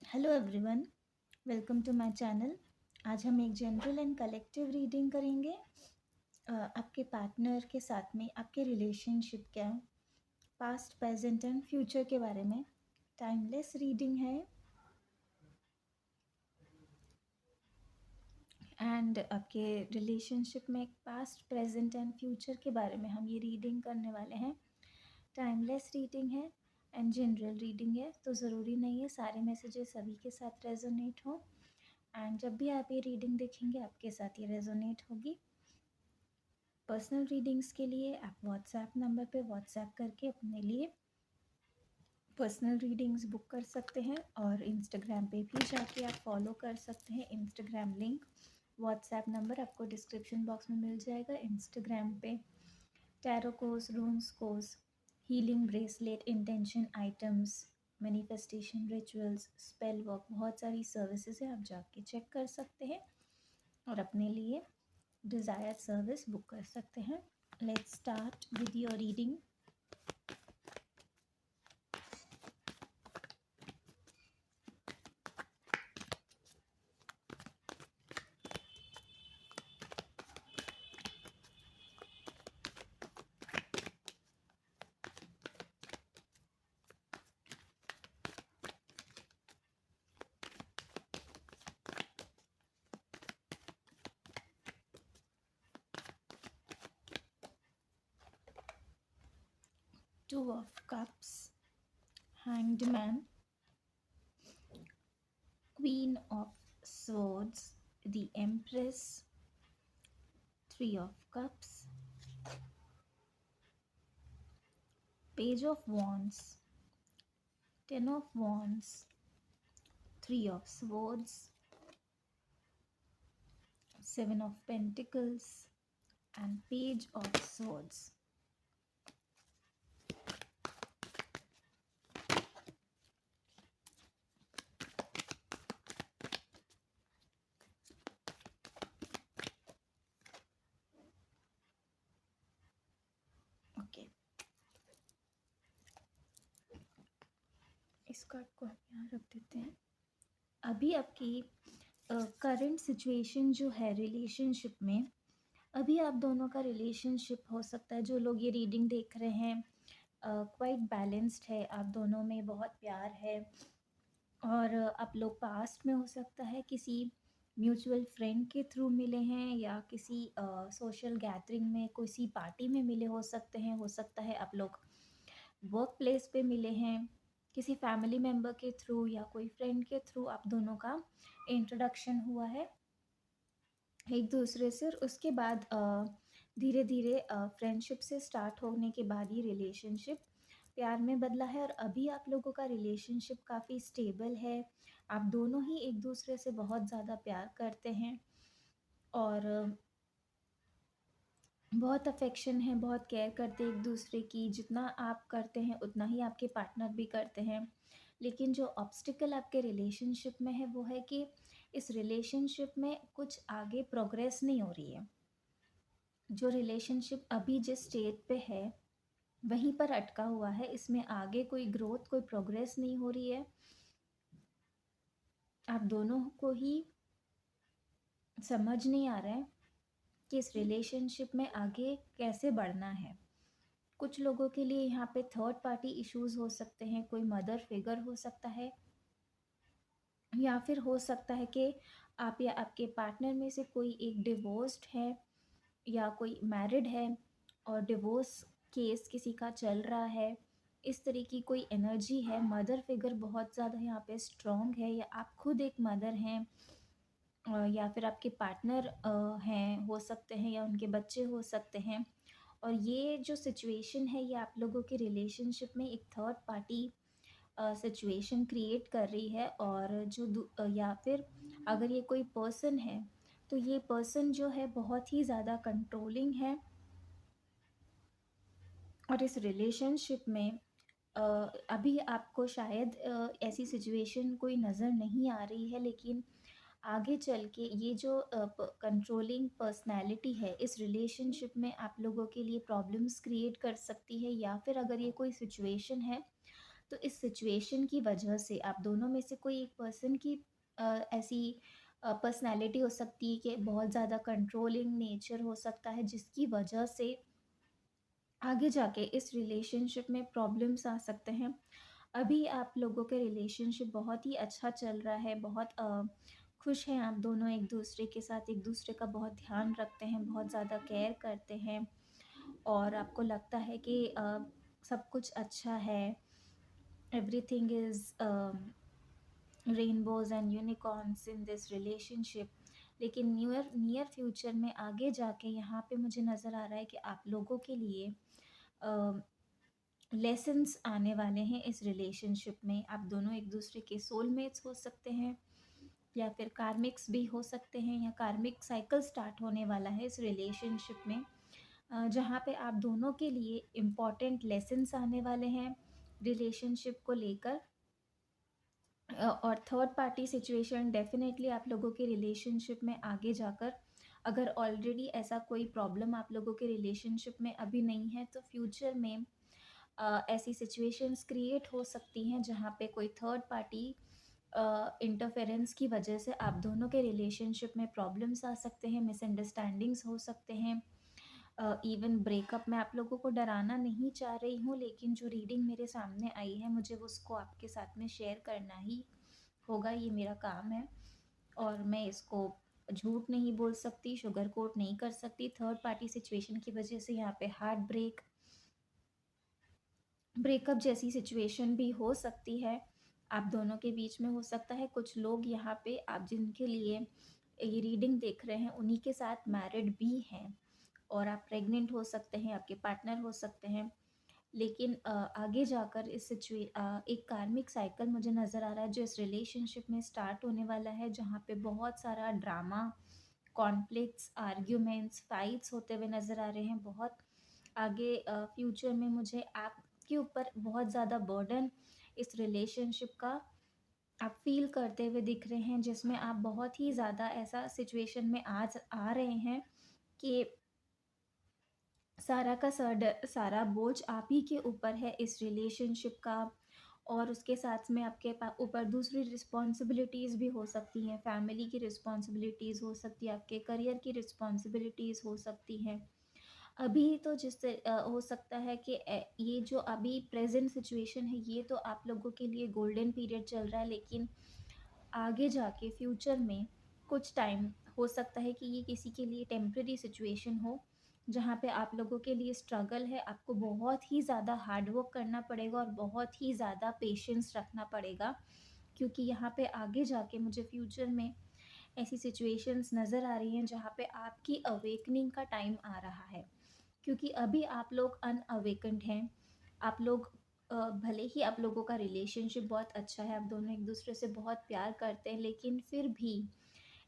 Hello everyone, welcome to my channel. आज हम एक जनरल एंड कलेक्टिव रीडिंग करेंगे। आपके पार्टनर के साथ में आपके रिलेशनशिप क्या है, पास्ट प्रेजेंट एंड फ्यूचर के बारे में। टाइमलेस रीडिंग है एंड आपके रिलेशनशिप में पास्ट प्रेजेंट एंड फ्यूचर के बारे में हम ये रीडिंग करने वाले हैं। टाइमलेस रीडिंग है एंड जनरल रीडिंग है, तो ज़रूरी नहीं है सारे मैसेजेस सभी के साथ रेजोनेट हो। एंड जब भी आप ये रीडिंग देखेंगे आपके साथ ये रेजोनेट होगी। पर्सनल रीडिंग्स के लिए आप व्हाट्सएप नंबर पे व्हाट्सएप करके अपने लिए पर्सनल रीडिंग्स बुक कर सकते हैं और इंस्टाग्राम पे भी जाके आप फॉलो कर सकते हैं। इंस्टाग्राम लिंक, व्हाट्सएप नंबर आपको डिस्क्रिप्शन बॉक्स में मिल जाएगा। इंस्टाग्राम पे tarot course, रून्स course, healing bracelet, intention items, manifestation rituals, spell work, बहुत सारी सर्विसेज है, आप जाके चेक कर सकते हैं और अपने लिए डिज़ायर्ड सर्विस बुक कर सकते हैं। Let's start with your reading. Two of Cups, Hanged Man, Queen of Swords, the Empress, Three of Cups, Page of Wands, Ten of Wands, Three of Swords, Seven of Pentacles, and Page of Swords. Okay, इस card को हम यहाँ रख देते हैं। अभी आपकी current situation जो है रिलेशनशिप में, अभी आप दोनों का रिलेशनशिप हो सकता है, जो लोग ये रीडिंग देख रहे हैं, क्वाइट बैलेंस्ड है, आप दोनों में बहुत प्यार है। और आप लोग पास्ट में हो सकता है किसी म्यूचुअल फ्रेंड के थ्रू मिले हैं या किसी सोशल गैदरिंग में किसी पार्टी में मिले हो सकते हैं। हो सकता है आप लोग वर्क प्लेस पे मिले हैं, किसी फैमिली मेम्बर के थ्रू या कोई फ्रेंड के थ्रू आप दोनों का इंट्रोडक्शन हुआ है एक दूसरे से। और उसके बाद धीरे धीरे फ्रेंडशिप से स्टार्ट होने के बाद ये रिलेशनशिप प्यार में बदला है और अभी आप लोगों का रिलेशनशिप काफ़ी स्टेबल है। आप दोनों ही एक दूसरे से बहुत ज़्यादा प्यार करते हैं और बहुत अफेक्शन है, बहुत केयर करते हैं एक दूसरे की। जितना आप करते हैं उतना ही आपके पार्टनर भी करते हैं। लेकिन जो ऑब्स्टिकल आपके रिलेशनशिप में है वो है कि इस रिलेशनशिप में कुछ आगे प्रोग्रेस नहीं हो रही है। जो रिलेशनशिप अभी जिस स्टेट पे है वहीं पर अटका हुआ है, इसमें आगे कोई ग्रोथ, कोई प्रोग्रेस नहीं हो रही है। आप दोनों को ही समझ नहीं आ रहा है कि इस रिलेशनशिप में आगे कैसे बढ़ना है। कुछ लोगों के लिए यहाँ पे थर्ड पार्टी इश्यूज हो सकते हैं, कोई मदर फिगर हो सकता है या फिर हो सकता है कि आप या आपके पार्टनर में से कोई एक डिवोर्स्ड है या कोई मैरिड है और डिवोर्स केस किसी का चल रहा है। इस तरह की कोई एनर्जी है। मदर फिगर बहुत ज़्यादा यहाँ पे स्ट्रॉन्ग है, या आप खुद एक मदर हैं या फिर आपके पार्टनर हैं हो सकते हैं, या उनके बच्चे हो सकते हैं। और ये जो सिचुएशन है ये आप लोगों के रिलेशनशिप में एक थर्ड पार्टी सिचुएशन क्रिएट कर रही है। और या फिर अगर ये कोई पर्सन है तो ये पर्सन जो है बहुत ही ज़्यादा कंट्रोलिंग है और इस रिलेशनशिप में अभी आपको शायद ऐसी सिचुएशन कोई नज़र नहीं आ रही है, लेकिन आगे चल के ये जो कंट्रोलिंग पर्सनैलिटी है इस रिलेशनशिप में आप लोगों के लिए प्रॉब्लम्स क्रिएट कर सकती है। या फिर अगर ये कोई सिचुएशन है तो इस सिचुएशन की वजह से आप दोनों में से कोई एक पर्सन की ऐसी पर्सनैलिटी हो सकती है कि बहुत ज़्यादा कंट्रोलिंग नेचर हो सकता है, जिसकी वजह से आगे जाके इस रिलेशनशिप में प्रॉब्लम्स आ सकते हैं। अभी आप लोगों के रिलेशनशिप बहुत ही अच्छा चल रहा है, बहुत खुश हैं आप दोनों एक-दूसरे के साथ, एक-दूसरे का बहुत ध्यान रखते हैं, बहुत ज़्यादा केयर करते हैं और आपको लगता है कि सब कुछ अच्छा है, everything is rainbows and unicorns in this relationship. लेकिन नियर फ्यूचर में आगे जाके यहाँ पे मुझे नज़र आ रहा है कि आप लोगों के लिए अ, लेसन्स आने वाले हैं इस रिलेशनशिप में। आप दोनों एक-दूसरे के सोलमेट्स हो सकते हैं या फिर कार्मिक्स भी हो सकते हैं, या कार्मिक साइकिल स्टार्ट होने वाला है इस रिलेशनशिप में, जहाँ पे आप दोनों के लिए इम्पोर्टेंट लेसन्स आने वाले हैं रिलेशनशिप को लेकर। और थर्ड पार्टी सिचुएशन डेफ़िनेटली आप लोगों के रिलेशनशिप में आगे जाकर, अगर ऑलरेडी ऐसा कोई प्रॉब्लम आप लोगों के रिलेशनशिप में अभी नहीं है, तो फ्यूचर में ऐसी सिचुएशंस क्रिएट हो सकती हैं जहाँ पे कोई थर्ड पार्टी इंटरफेरेंस की वजह से आप दोनों के रिलेशनशिप में प्रॉब्लम्स आ सकते हैं, मिसअंडरस्टैंडिंग्स हो सकते हैं। इवन ब्रेकअप, मैं आप लोगों को डराना नहीं चाह रही हूँ, लेकिन जो रीडिंग मेरे सामने आई है मुझे वो उसको आपके साथ में शेयर करना ही होगा, ये मेरा काम है और मैं इसको झूठ नहीं बोल सकती, शुगर कोट नहीं कर सकती। थर्ड पार्टी सिचुएशन की वजह से यहाँ पे हार्ट ब्रेकअप जैसी सिचुएशन भी हो सकती है, आप दोनों के बीच में हो सकता है। कुछ लोग यहाँ पे आप जिनके लिए ये रीडिंग देख रहे हैं उन्हीं के साथ मैरिड भी हैं और आप प्रेग्नेंट हो सकते हैं, आपके पार्टनर हो सकते हैं। लेकिन आगे जाकर एक कार्मिक साइकिल मुझे नज़र आ रहा है जो इस रिलेशनशिप में स्टार्ट होने वाला है, जहाँ पे बहुत सारा ड्रामा, कॉन्फ्लिक्ट्स, आर्ग्यूमेंट्स, फाइट्स होते हुए नज़र आ रहे हैं। बहुत आगे फ्यूचर में मुझे आपके ऊपर बहुत ज़्यादा बर्डन इस रिलेशनशिप का आप फ़ील करते हुए दिख रहे हैं, जिसमें आप बहुत ही ज़्यादा ऐसा सिचुएशन में आज आ रहे हैं कि सारा बोझ आप ही के ऊपर है इस रिलेशनशिप का, और उसके साथ में आपके ऊपर दूसरी रिस्पॉन्सिबिलिटीज़ भी हो सकती हैं, फैमिली की रिस्पॉन्सिबिलिटीज़ हो सकती है, आपके करियर की रिस्पॉन्सिबिलिटीज़ हो सकती हैं। अभी तो हो सकता है कि ये जो अभी प्रेजेंट सिचुएशन है ये तो आप लोगों के लिए गोल्डन पीरियड चल रहा है, लेकिन आगे जाके फ्यूचर में कुछ टाइम हो सकता है कि ये किसी के लिए टेम्परेरी सिचुएशन हो, जहाँ पे आप लोगों के लिए स्ट्रगल है, आपको बहुत ही ज़्यादा हार्ड वर्क करना पड़ेगा और बहुत ही ज़्यादा पेशेंस रखना पड़ेगा, क्योंकि यहाँ पे आगे जाके मुझे फ्यूचर में ऐसी सिचुएशंस नज़र आ रही हैं जहाँ पे आपकी अवेकनिंग का टाइम आ रहा है। क्योंकि अभी आप लोग अनअवेकन्ड हैं, आप लोग भले ही आप लोगों का रिलेशनशिप बहुत अच्छा है, आप दोनों एक-दूसरे से बहुत प्यार करते हैं, लेकिन फिर भी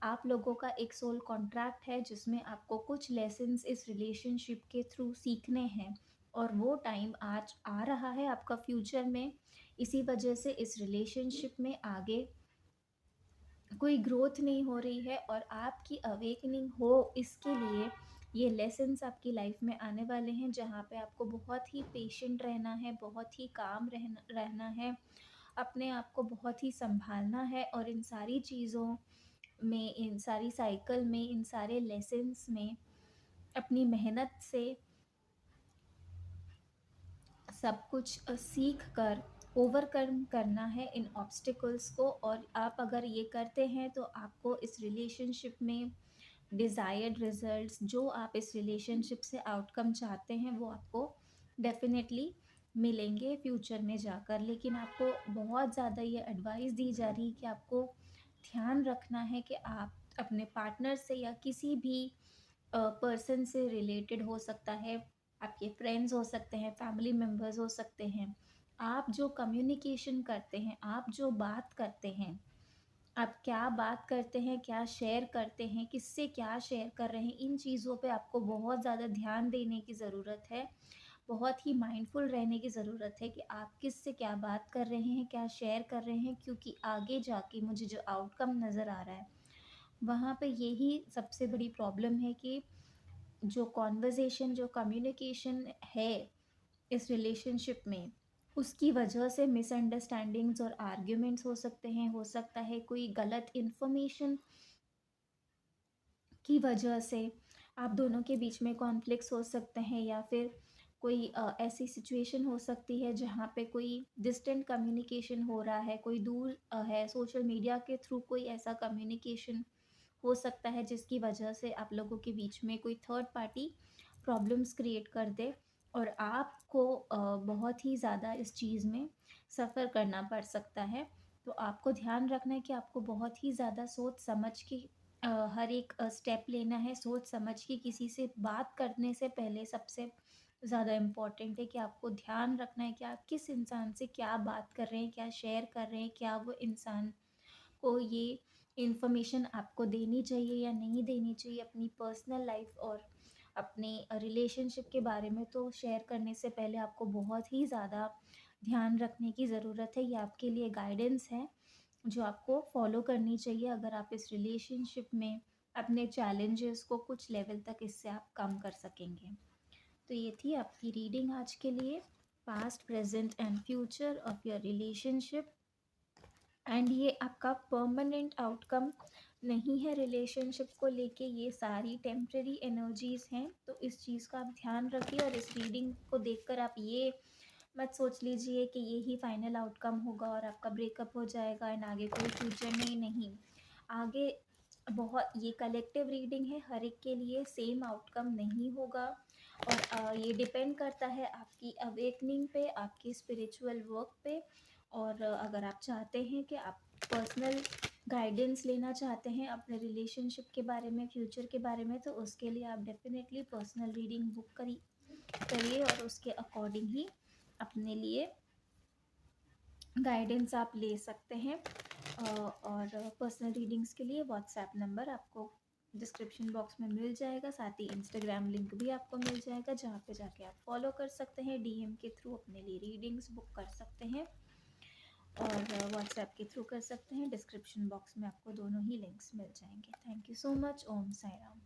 आप लोगों का एक सोल कॉन्ट्रैक्ट है जिसमें आपको कुछ लेसन्स इस रिलेशनशिप के थ्रू सीखने हैं, और वो टाइम आज आ रहा है आपका फ्यूचर में। इसी वजह से इस रिलेशनशिप में आगे कोई ग्रोथ नहीं हो रही है और आपकी अवेकनिंग हो, इसके लिए ये लेसन्स आपकी लाइफ में आने वाले हैं, जहाँ पे आपको बहुत ही पेशेंट रहना है, बहुत ही काम रहना है, अपने आप को बहुत ही सँभालना है और इन सारी चीज़ों में, इन सारी साइकिल में, इन सारे लेसन्स में अपनी मेहनत से सब कुछ सीख कर ओवरकम करना है इन ऑब्स्टिकल्स को, और आप अगर ये करते हैं तो आपको इस रिलेशनशिप में डिज़ायर्ड रिजल्ट्स, जो आप इस रिलेशनशिप से आउटकम चाहते हैं, वो आपको डेफिनेटली मिलेंगे फ्यूचर में जाकर। लेकिन आपको बहुत ज़्यादा ये एडवाइस दी जा रही है कि आपको ध्यान रखना है कि आप अपने पार्टनर से या किसी भी पर्सन से रिलेटेड हो सकता है, आपके फ्रेंड्स हो सकते हैं, फैमिली मेम्बर्स हो सकते हैं, आप जो कम्युनिकेशन करते हैं, आप जो बात करते हैं, आप क्या बात करते हैं, क्या शेयर करते हैं, किससे क्या शेयर कर रहे हैं, इन चीज़ों पे आपको बहुत ज़्यादा ध्यान देने की ज़रूरत है। बहुत ही माइंडफुल रहने की ज़रूरत है कि आप किससे क्या बात कर रहे हैं, क्या शेयर कर रहे हैं, क्योंकि आगे जाके मुझे जो आउटकम नज़र आ रहा है, वहाँ पे यही सबसे बड़ी प्रॉब्लम है कि जो कन्वर्सेशन, जो कम्युनिकेशन है इस रिलेशनशिप में, उसकी वजह से मिसअंडरस्टैंडिंग्स और आर्ग्यूमेंट्स हो सकते हैं, हो सकता है कोई गलत इन्फॉर्मेशन की वजह से आप दोनों के बीच में कॉन्फ्लिक्ट्स हो सकते हैं, या फिर कोई ऐसी सिचुएशन हो सकती है जहाँ पे कोई डिस्टेंट कम्युनिकेशन हो रहा है, कोई दूर है, सोशल मीडिया के थ्रू कोई ऐसा कम्युनिकेशन हो सकता है जिसकी वजह से आप लोगों के बीच में कोई थर्ड पार्टी प्रॉब्लम्स क्रिएट कर दे, और आपको बहुत ही ज़्यादा इस चीज़ में सफ़र करना पड़ सकता है। तो आपको ध्यान रखना है कि आपको बहुत ही ज़्यादा सोच समझ के हर एक स्टेप लेना है, सोच समझ के किसी से बात करने से पहले सबसे ज़्यादा इम्पोर्टेंट है कि आपको ध्यान रखना है कि आप किस इंसान से क्या बात कर रहे हैं, क्या शेयर कर रहे हैं, क्या वो इंसान को ये इन्फॉर्मेशन आपको देनी चाहिए या नहीं देनी चाहिए, अपनी पर्सनल लाइफ और अपने रिलेशनशिप के बारे में तो शेयर करने से पहले आपको बहुत ही ज़्यादा ध्यान रखने की ज़रूरत है। ये आपके लिए गाइडेंस है जो आपको फॉलो करनी चाहिए, अगर आप इस रिलेशनशिप में अपने चैलेंजेस को कुछ लेवल तक इससे आप कम कर सकेंगे। तो ये थी आपकी रीडिंग आज के लिए, past, present and future of your relationship. And ये आपका परमानेंट आउटकम नहीं है रिलेशनशिप को लेके, ये सारी टेम्परेरी एनर्जीज हैं। तो इस चीज़ का आप ध्यान रखिए, और इस रीडिंग को देखकर आप ये मत सोच लीजिए कि ये ही फाइनल आउटकम होगा और आपका ब्रेकअप हो जाएगा एंड आगे कोई फ्यूचर नहीं। आगे बहुत, ये कलेक्टिव रीडिंग है, हर एक के लिए सेम आउटकम नहीं होगा, और ये डिपेंड करता है आपकी अवेकनिंग पे, आपकी स्पिरिचुअल वर्क पे। और अगर आप चाहते हैं कि आप पर्सनल गाइडेंस लेना चाहते हैं अपने रिलेशनशिप के बारे में, फ्यूचर के बारे में, तो उसके लिए आप डेफिनेटली पर्सनल रीडिंग बुक करिए, और उसके अकॉर्डिंग ही अपने लिए गाइडेंस आप ले सकते हैं। और पर्सनल रीडिंग्स के लिए व्हाट्सएप नंबर आपको डिस्क्रिप्शन बॉक्स में मिल जाएगा, साथ ही इंस्टाग्राम लिंक भी आपको मिल जाएगा, जहाँ पे जाके आप फॉलो कर सकते हैं, डीएम के थ्रू अपने लिए रीडिंग्स बुक कर सकते हैं, और व्हाट्सएप के थ्रू कर सकते हैं। डिस्क्रिप्शन बॉक्स में आपको दोनों ही लिंक्स मिल जाएंगे। Thank you so much. Om Sai Ram.